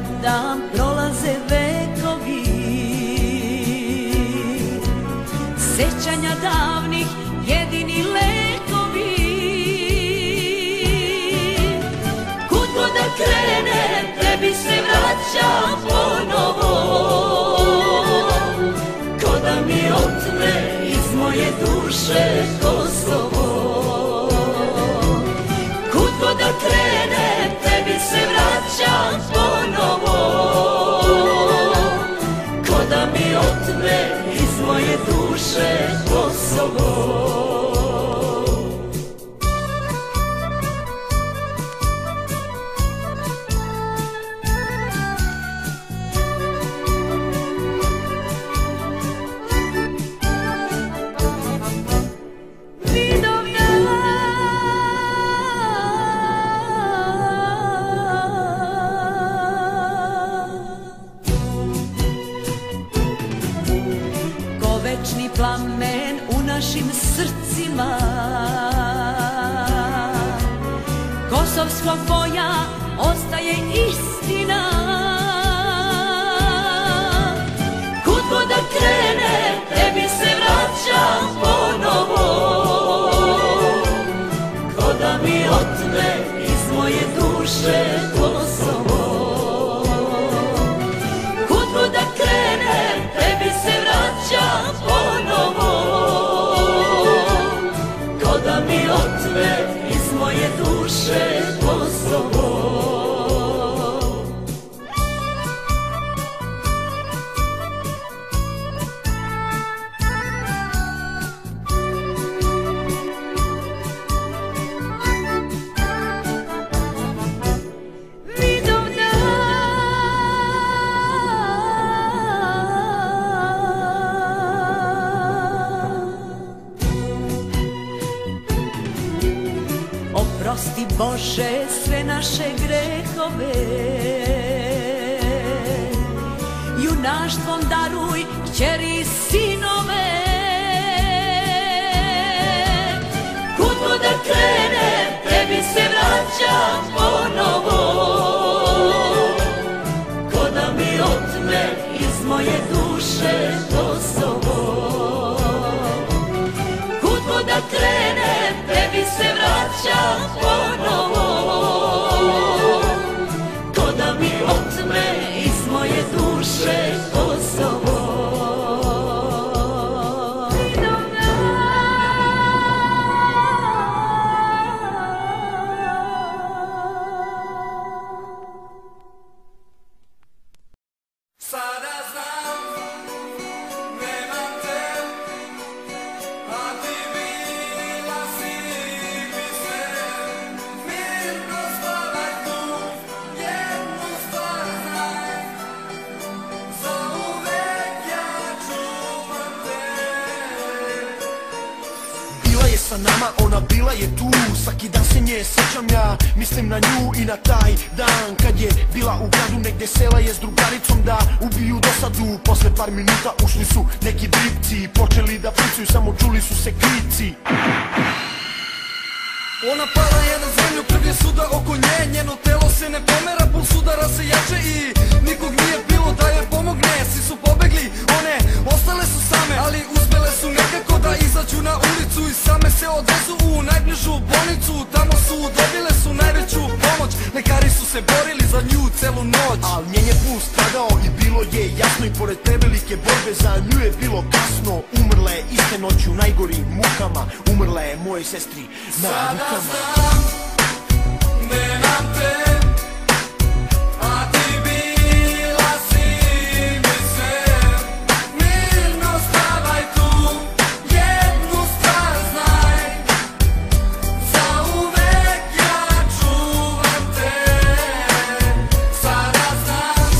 gledam, prolaze vekovi, sećanja davnih jedini lekovi. Kud god da krenem, tebi se vraćam ponovo, ko da mi otme iz moje duše Kosovo. Kud god da krenem, tebi se vraćam ponovo, ko da mi otme iz moje duše Kosovo. Večni plamen u našim srcima, kosovskog boja ostaje istina. Kud god da krenem, tebi se vraćam ponovo, ko da mi otme iz moje duše Kosovo. Kud god da krenem, tebi se vraćam ponovo, ko da mi otme iz moje duše Kosovo. Oprosti Bože sve naše grehove, junaštvom daruj kćeri i sinove. Kud god da krenem, tebi se vraćam ponovo, ko da mi otme iz moje duše Kosovo. Kud god da krenem, tebi se vraćam ponovo, ko da mi otme iz moje duše Kosovo. Sa nama, ona bila je tu, svaki dan se nje sećam ja, mislim na nju i na taj dan kad je bila u gradu negde, sela je s drugaricom da ubiju dosadu. Posle par minuta ušli su neki dripci, počeli da pucaju, samo čuli su se krici. Ona pada je na zemlju, krv je suda oko nje, njeno telo se ne pomera, puls udara se jače i nikog nije bilo da joj pomogne. Svi su pobegli, one ostale su same, ali uspjele su nekako da izađu na ulicu i same se odvezu u najbližu bolnicu. Tamo su dobile su najveću pomoć, lekari su se borili za nju celu noć. Al njen je puls padao i bilo je jasno, i pored prevelike borbe za nju je bilo kasno. Umrla je iste noći u najgorim mukama, umrla je mojoj sestri na rukama. Sada znam, nemam te, a ti bila si mi sve. Mirno stavaj tu, jednu stvar znaj, zauvek ja čuvam te. Sada znam,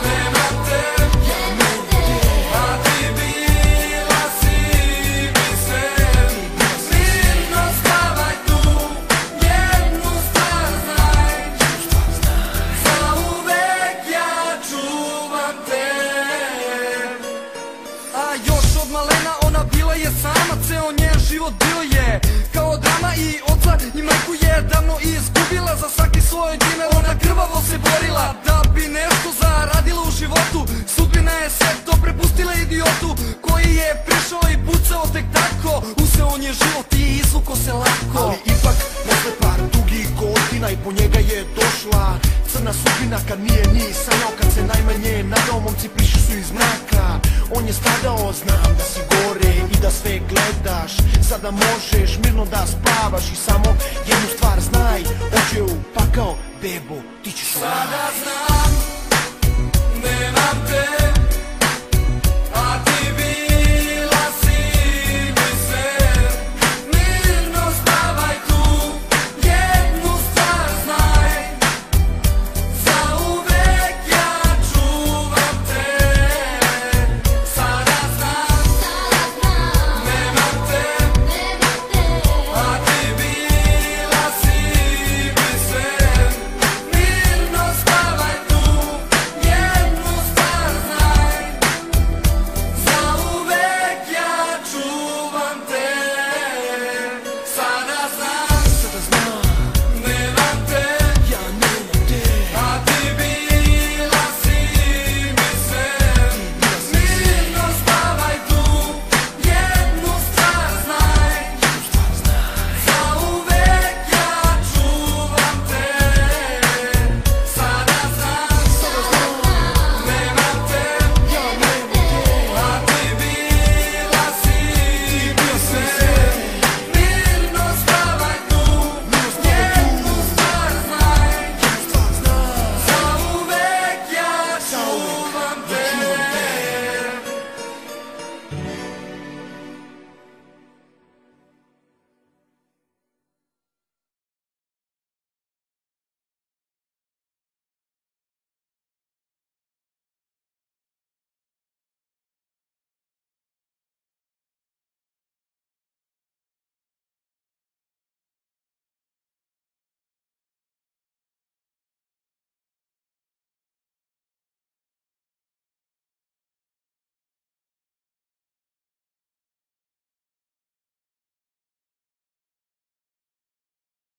nemam te, a ti bila si mi sve. Mirno stavaj tu, jednu stvar znaj. Bila je sama, ceo njen život bio je kao drama i oca i majku je davno izgubila. Za svaki svoj dinar ona krvavo se borila da bi nešto zaradila u životu. Sudbina je sve to prepustila idiotu koji je prišao i pucao tek tako. Uzeo on je život i izvuko se lako. Ali ipak, posle par dugih godina i po njega je došla crna sudbina kad nije ni sanjao. Kad se najmanje nadao, momci prišli su iz mraka. On je stradao, znam da si gore i da sve gledaš. Sada možeš mirno da spavaš i samo jednu stvar znaj, ođe u pakao, bebo, ti ćeš u raj. Sada znam